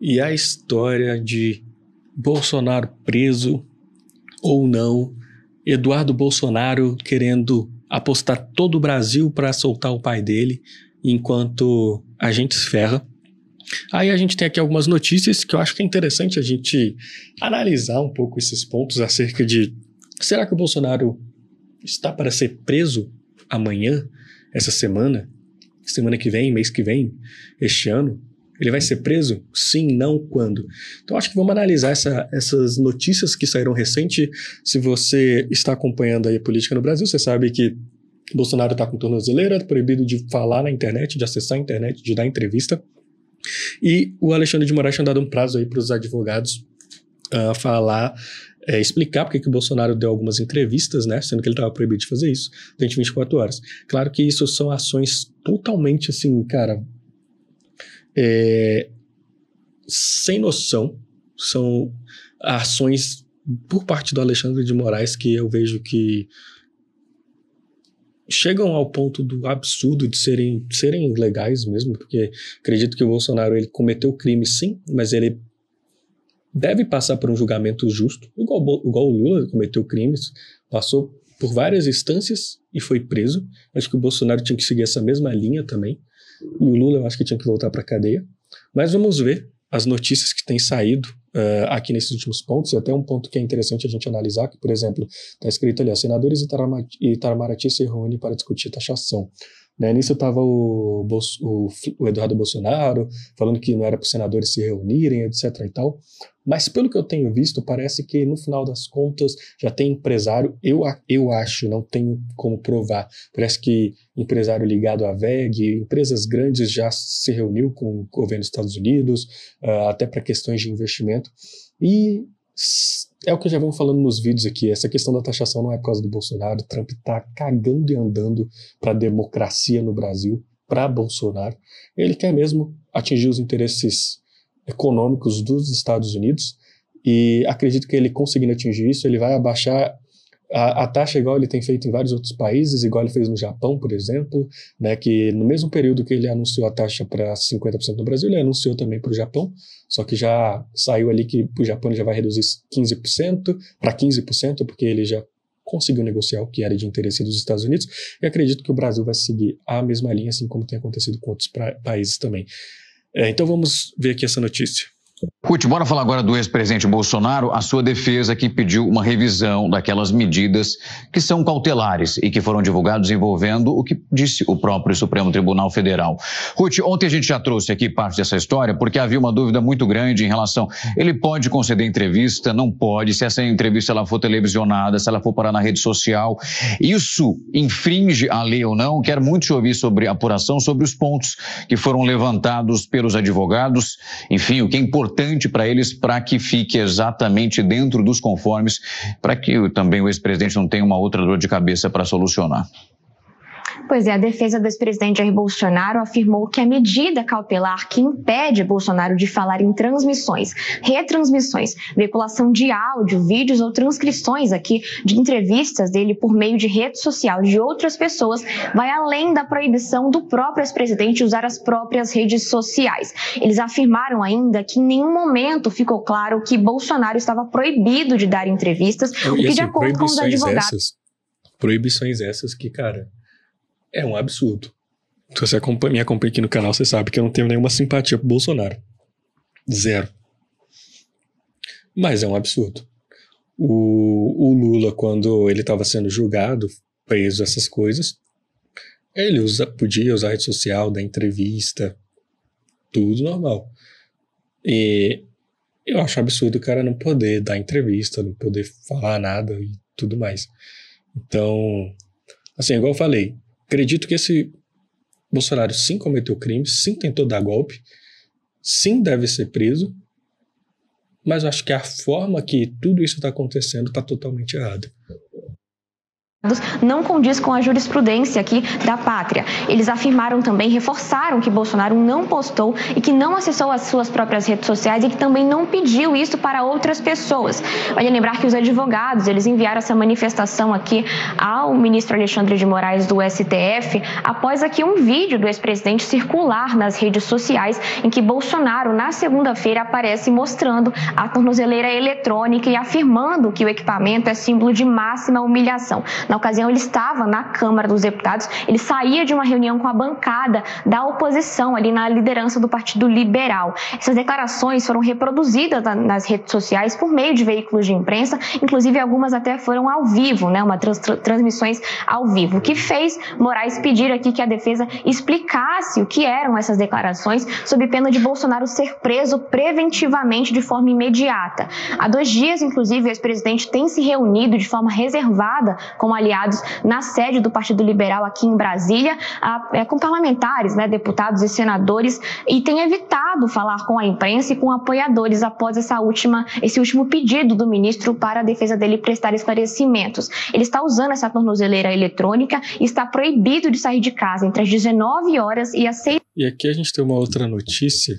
E a história de Bolsonaro preso ou não, Eduardo Bolsonaro querendo apostar todo o Brasil para soltar o pai dele, enquanto a gente se ferra. Aí a gente tem aqui algumas notícias que eu acho que é interessante a gente analisar um pouco esses pontos acerca de: será que o Bolsonaro está para ser preso amanhã, essa semana que vem, mês que vem, este ano? Ele vai ser preso? Sim, não, quando? Então acho que vamos analisar essas notícias que saíram recente. Se você está acompanhando aí a política no Brasil, você sabe que Bolsonaro está com tornozeleira, proibido de falar na internet, de acessar a internet, de dar entrevista. E o Alexandre de Moraes tinha dado um prazo aí para os advogados explicar porque que o Bolsonaro deu algumas entrevistas, né, sendo que ele estava proibido de fazer isso durante 24 horas. Claro que isso são ações totalmente assim, cara, sem noção. São ações por parte do Alexandre de Moraes que eu vejo que chegam ao ponto do absurdo de serem legais mesmo, porque acredito que o Bolsonaro ele cometeu crime sim, mas ele deve passar por um julgamento justo, igual o Lula cometeu crimes, passou por várias instâncias e foi preso. Acho que o Bolsonaro tinha que seguir essa mesma linha também, e o Lula eu acho que tinha que voltar para a cadeia. Mas vamos ver as notícias que têm saído aqui nesses últimos pontos, e até um ponto que é interessante a gente analisar, que, por exemplo, está escrito ali: senadores e Itamaraty se reúnem para discutir taxação. Né, nisso estava o Eduardo Bolsonaro falando que não era para os senadores se reunirem, etc. e tal. Mas pelo que eu tenho visto, parece que no final das contas já tem empresário, eu acho, não tenho como provar, parece que empresário ligado à VEG, empresas grandes já se reuniu com o governo dos Estados Unidos, até para questões de investimento. E é o que eu já venho falando nos vídeos aqui, essa questão da taxação não é por causa do Bolsonaro. O Trump tá cagando e andando para a democracia no Brasil, para Bolsonaro. Ele quer mesmo atingir os interesses econômicos dos Estados Unidos, e acredito que ele conseguindo atingir isso, ele vai abaixar a taxa igual ele tem feito em vários outros países, igual ele fez no Japão, por exemplo, né, que no mesmo período que ele anunciou a taxa para 50% no Brasil, ele anunciou também para o Japão, só que já saiu ali que o Japão já vai reduzir 15% para 15%, porque ele já conseguiu negociar o que era de interesse dos Estados Unidos, e acredito que o Brasil vai seguir a mesma linha, assim como tem acontecido com outros países também. Então vamos ver aqui essa notícia. Ruth, bora falar agora do ex-presidente Bolsonaro, a sua defesa que pediu uma revisão daquelas medidas que são cautelares e que foram divulgadas envolvendo o que disse o próprio Supremo Tribunal Federal. Ruth, ontem a gente já trouxe aqui parte dessa história porque havia uma dúvida muito grande em relação, ele pode conceder entrevista, não pode, se essa entrevista ela for televisionada, se ela for parar na rede social, isso infringe a lei ou não? Quero muito te ouvir sobre a apuração, sobre os pontos que foram levantados pelos advogados, enfim, o que é importante para eles, para que fique exatamente dentro dos conformes, para que também o ex-presidente não tenha uma outra dor de cabeça para solucionar. Pois é, a defesa do ex-presidente Jair Bolsonaro afirmou que a medida cautelar que impede Bolsonaro de falar em transmissões, retransmissões, veiculação de áudio, vídeos ou transcrições aqui de entrevistas dele por meio de rede social de outras pessoas vai além da proibição do próprio ex-presidente usar as próprias redes sociais. Eles afirmaram ainda que em nenhum momento ficou claro que Bolsonaro estava proibido de dar entrevistas, o que de acordo com os advogados... Proibições essas que, cara... é um absurdo. Se você me acompanha aqui no canal, você sabe que eu não tenho nenhuma simpatia pro Bolsonaro. Zero. Mas é um absurdo. O Lula, quando ele estava sendo julgado, preso, essas coisas, ele podia usar a rede social, dar entrevista, tudo normal. E eu acho absurdo o cara não poder dar entrevista, não poder falar nada e tudo mais. Então, assim, igual eu falei, acredito que esse Bolsonaro sim cometeu crime, sim tentou dar golpe, sim deve ser preso, mas eu acho que a forma que tudo isso está acontecendo está totalmente errada. não condiz com a jurisprudência aqui da pátria. Eles afirmaram também, reforçaram que Bolsonaro não postou e que não acessou as suas próprias redes sociais e que também não pediu isso para outras pessoas. Vale lembrar que os advogados, eles enviaram essa manifestação aqui ao ministro Alexandre de Moraes do STF, após aqui um vídeo do ex-presidente circular nas redes sociais, em que Bolsonaro, na segunda-feira, aparece mostrando a tornozeleira eletrônica e afirmando que o equipamento é símbolo de máxima humilhação. Na ocasião, ele estava na Câmara dos Deputados, ele saía de uma reunião com a bancada da oposição, ali na liderança do Partido Liberal. Essas declarações foram reproduzidas nas redes sociais por meio de veículos de imprensa, inclusive algumas até foram ao vivo, né, transmissões ao vivo, o que fez Moraes pedir aqui que a defesa explicasse o que eram essas declarações, sob pena de Bolsonaro ser preso preventivamente de forma imediata. Há 2 dias, inclusive, o ex-presidente tem se reunido de forma reservada com aliados na sede do Partido Liberal aqui em Brasília, com parlamentares, né, deputados e senadores, e tem evitado falar com a imprensa e com apoiadores após esse último pedido do ministro para a defesa dele prestar esclarecimentos. Ele está usando essa tornozeleira eletrônica e está proibido de sair de casa entre as 19 horas e as 6. E aqui a gente tem uma outra notícia,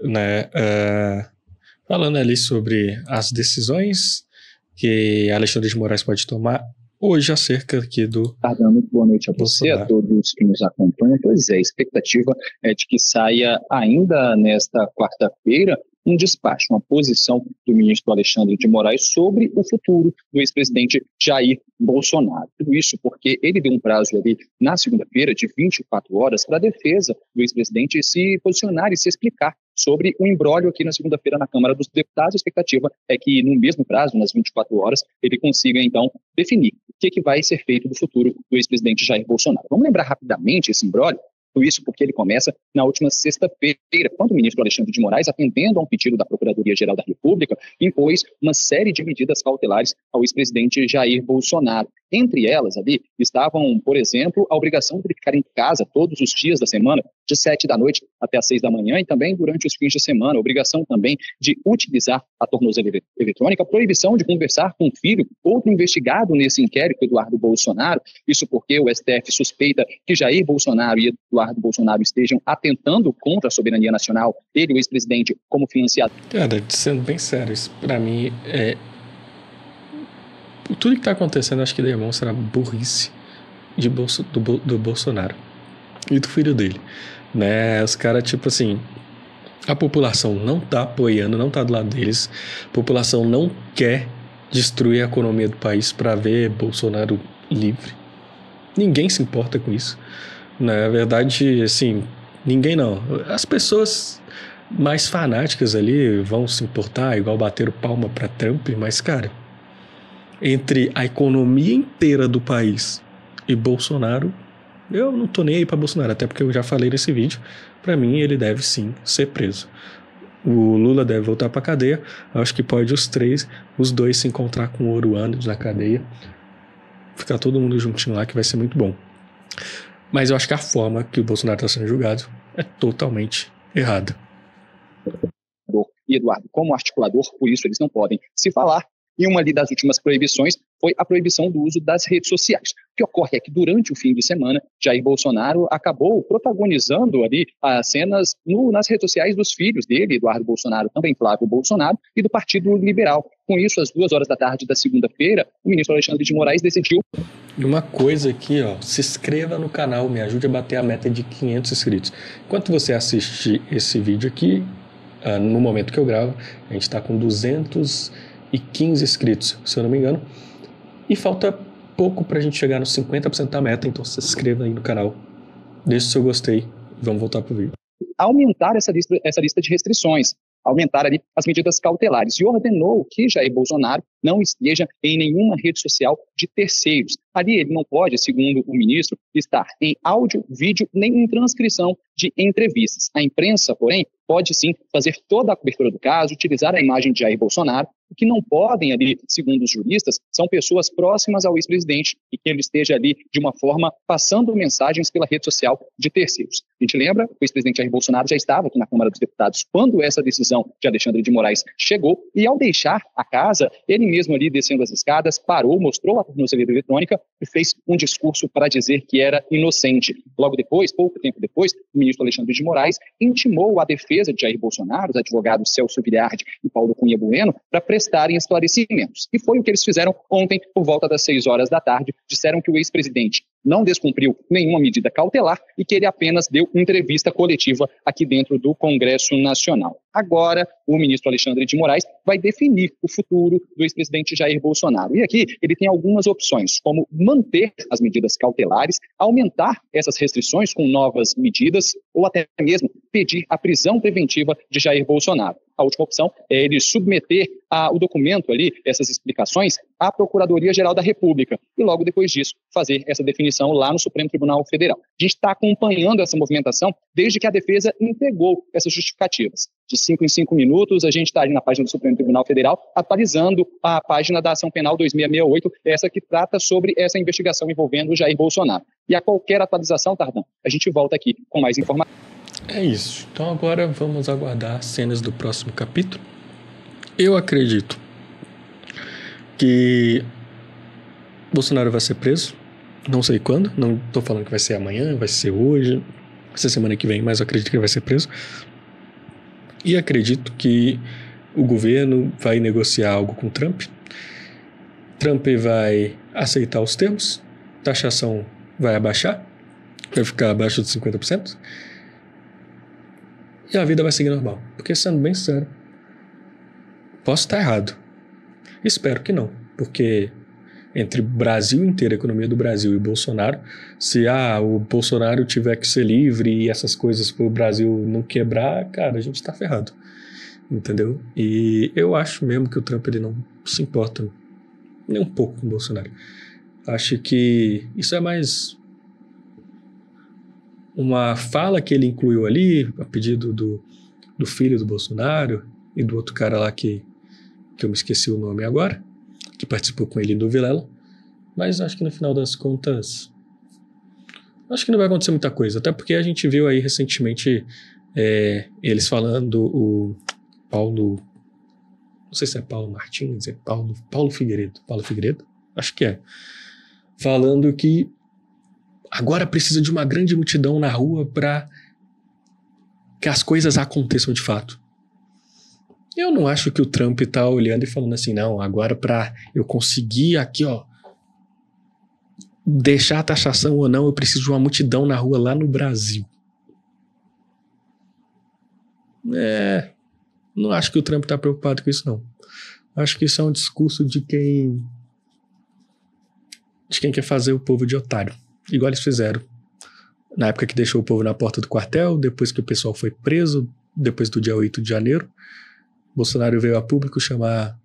né, falando ali sobre as decisões que Alexandre de Moraes pode tomar hoje acerca aqui do... Muito boa noite a você, Bolsonaro. a todos que nos acompanham. Pois é, a expectativa é de que saia ainda nesta quarta-feira um despacho, uma posição do ministro Alexandre de Moraes sobre o futuro do ex-presidente Jair Bolsonaro. Tudo isso porque ele deu um prazo ali na segunda-feira de 24 horas para a defesa do ex-presidente se posicionar e se explicar sobre o imbróglio aqui na segunda-feira na Câmara dos Deputados. A expectativa é que no mesmo prazo, nas 24 horas, ele consiga então definir o que vai ser feito do futuro do ex-presidente Jair Bolsonaro. Vamos lembrar rapidamente esse imbróglio? Tudo isso porque ele começa na última sexta-feira, quando o ministro Alexandre de Moraes, atendendo a um pedido da Procuradoria-Geral da República, impôs uma série de medidas cautelares ao ex-presidente Jair Bolsonaro. Entre elas, ali, estavam, por exemplo, a obrigação de ele ficar em casa todos os dias da semana, de 7 da noite até as 6 da manhã, e também durante os fins de semana, a obrigação também de utilizar a tornozeleira eletrônica, a proibição de conversar com o filho, outro investigado nesse inquérito, Eduardo Bolsonaro, isso porque o STF suspeita que Jair Bolsonaro e Eduardo Bolsonaro estejam atentando contra a soberania nacional, ele, o ex-presidente, como financiador. Cara, sendo bem sério, isso pra mim tudo que está acontecendo, acho que demonstra a burrice do Bolsonaro e do filho dele, né? Os caras, tipo assim, a população não tá apoiando, não tá do lado deles, a população não quer destruir a economia do país para ver Bolsonaro livre. Ninguém se importa com isso. Na verdade, assim, ninguém não. As pessoas mais fanáticas ali vão se importar, igual bateram palma para Trump, mas, cara, entre a economia inteira do país e Bolsonaro, eu não tô nem aí pra Bolsonaro, até porque eu já falei nesse vídeo, pra mim ele deve sim ser preso. O Lula deve voltar pra cadeia, acho que pode os dois se encontrar com o Ouro na cadeia, ficar todo mundo juntinho lá, que vai ser muito bom. Mas eu acho que a forma que o Bolsonaro está sendo julgado é totalmente errada. E Eduardo, como articulador, por isso eles não podem se falar. E uma das últimas proibições foi a proibição do uso das redes sociais. O que ocorre é que durante o fim de semana, Jair Bolsonaro acabou protagonizando ali as cenas nas redes sociais dos filhos dele, Eduardo Bolsonaro, também Flávio Bolsonaro, e do Partido Liberal. Com isso, às 2 horas da tarde da segunda-feira, o ministro Alexandre de Moraes decidiu... E uma coisa aqui, ó, se inscreva no canal, me ajude a bater a meta de 500 inscritos. Enquanto você assiste esse vídeo aqui, no momento que eu gravo, a gente está com 215 inscritos, se eu não me engano, e falta pouco pra gente chegar nos 50% da meta, então se inscreva aí no canal, deixe o seu gostei, vamos voltar pro vídeo. Aumentar essa lista de restrições, aumentar ali as medidas cautelares e ordenou que Jair Bolsonaro não esteja em nenhuma rede social de terceiros. Ali ele não pode, segundo o ministro, estar em áudio, vídeo, nem em transcrição de entrevistas. A imprensa, porém, pode sim fazer toda a cobertura do caso, utilizar a imagem de Jair Bolsonaro O que não podem ali, segundo os juristas, são pessoas próximas ao ex-presidente e que ele esteja ali, de uma forma, passando mensagens pela rede social de terceiros. A gente lembra, o ex-presidente Jair Bolsonaro já estava aqui na Câmara dos Deputados quando essa decisão de Alexandre de Moraes chegou, e ao deixar a casa, ele mesmo ali descendo as escadas, parou, mostrou a tornozeleira eletrônica e fez um discurso para dizer que era inocente. Logo depois, pouco tempo depois, o ministro Alexandre de Moraes intimou a defesa de Jair Bolsonaro, os advogados Celso Viriardi e Paulo Cunha Bueno, para prestarem esclarecimentos. E foi o que eles fizeram ontem, por volta das 6 horas da tarde. Disseram que o ex-presidente não descumpriu nenhuma medida cautelar e que ele apenas deu entrevista coletiva aqui dentro do Congresso Nacional. Agora, o ministro Alexandre de Moraes vai definir o futuro do ex-presidente Jair Bolsonaro. E aqui ele tem algumas opções, como manter as medidas cautelares, aumentar essas restrições com novas medidas ou até mesmo pedir a prisão preventiva de Jair Bolsonaro. A última opção é ele submeter o documento ali, essas explicações, à Procuradoria-Geral da República e logo depois disso fazer essa definição lá no Supremo Tribunal Federal. A gente está acompanhando essa movimentação desde que a defesa entregou essas justificativas. De 5 em 5 minutos, a gente está ali na página do Supremo Tribunal Federal atualizando a página da Ação Penal 2668, essa que trata sobre essa investigação envolvendo o Jair Bolsonaro. E a qualquer atualização, Tardan, a gente volta aqui com mais informações. É isso. Então agora vamos aguardar cenas do próximo capítulo. Eu acredito que Bolsonaro vai ser preso. Não sei quando. Não estou falando que vai ser amanhã, vai ser hoje, vai ser semana que vem, mas eu acredito que ele vai ser preso. E acredito que o governo vai negociar algo com Trump. Trump vai aceitar os termos. Taxação vai abaixar. Vai ficar abaixo de 50%. E a vida vai seguir normal. Porque, sendo bem sério, posso estar errado. Espero que não. Porque entre o Brasil inteiro, a economia do Brasil e Bolsonaro, se o Bolsonaro tiver que ser livre e essas coisas para o Brasil não quebrar, cara, a gente está ferrado. Entendeu? E eu acho mesmo que o Trump ele não se importa nem um pouco com o Bolsonaro. Acho que isso é mais uma fala que ele incluiu ali, a pedido do filho do Bolsonaro e do outro cara lá que eu me esqueci o nome agora, que participou com ele do Vilela, mas acho que no final das contas acho que não vai acontecer muita coisa, até porque a gente viu aí recentemente eles falando, o Paulo, não sei se é Paulo Martins, é Paulo Figueiredo, acho que é, falando que agora precisa de uma grande multidão na rua para que as coisas aconteçam de fato. Eu não acho que o Trump tá olhando e falando assim, não, agora para eu conseguir aqui, ó, deixar a taxação ou não, eu preciso de uma multidão na rua lá no Brasil. Não acho que o Trump tá preocupado com isso, não. Acho que isso é um discurso de quem quer fazer o povo de otário. Igual eles fizeram na época que deixou o povo na porta do quartel, depois que o pessoal foi preso, depois do dia 8 de janeiro. Bolsonaro veio a público chamar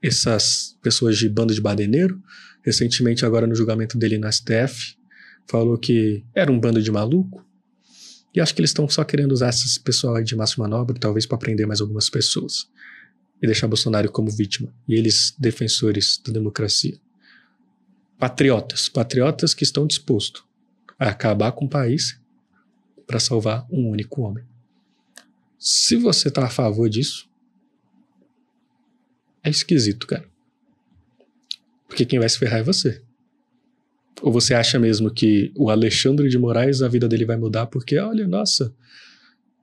essas pessoas de bando de baderneiro. Recentemente, agora no julgamento dele na STF, falou que era um bando de maluco. E acho que eles estão só querendo usar esse pessoal aí de massa manobra, talvez para prender mais algumas pessoas. E deixar Bolsonaro como vítima. E eles, defensores da democracia. Patriotas que estão dispostos a acabar com o país para salvar um único homem. Se você tá a favor disso, é esquisito, cara. Porque quem vai se ferrar é você. Ou você acha mesmo que o Alexandre de Moraes, a vida dele vai mudar porque, olha, nossa,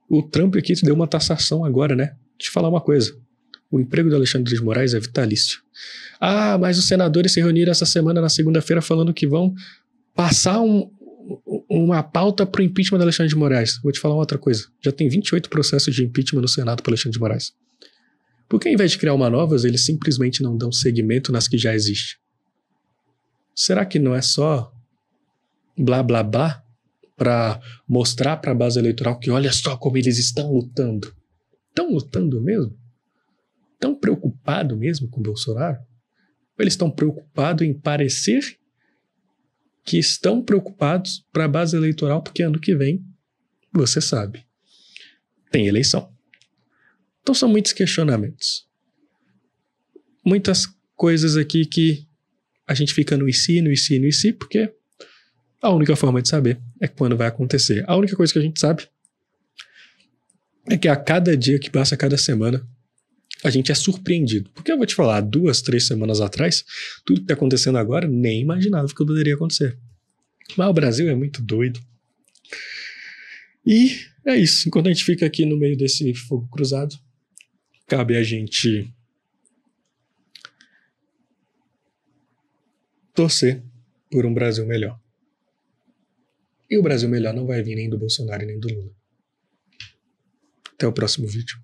o Trump aqui te deu uma taxação agora, né? Deixa eu te falar uma coisa. O emprego do Alexandre de Moraes é vitalício. Ah, mas os senadores se reuniram essa semana na segunda-feira falando que vão passar uma pauta pro impeachment do Alexandre de Moraes. Vou te falar uma outra coisa. Já tem 28 processos de impeachment no Senado pro Alexandre de Moraes. Porque ao invés de criar uma nova, eles simplesmente não dão seguimento nas que já existem? Será que não é só blá blá blá para mostrar para a base eleitoral que olha só como eles estão lutando? Estão lutando mesmo? Estão preocupados mesmo com o Bolsonaro? Ou eles estão preocupados em parecer que estão preocupados para a base eleitoral porque ano que vem, você sabe, tem eleição. Então são muitos questionamentos. muitas coisas aqui que a gente fica no e se, porque a única forma de saber é quando vai acontecer. A única coisa que a gente sabe é que a cada dia que passa, a cada semana, a gente é surpreendido. Porque eu vou te falar, 2, 3 semanas atrás, tudo que tá acontecendo agora, nem imaginava que poderia acontecer. Mas o Brasil é muito doido. E é isso. Enquanto a gente fica aqui no meio desse fogo cruzado, cabe a gente torcer por um Brasil melhor. E o Brasil melhor não vai vir nem do Bolsonaro nem do Lula. Até o próximo vídeo.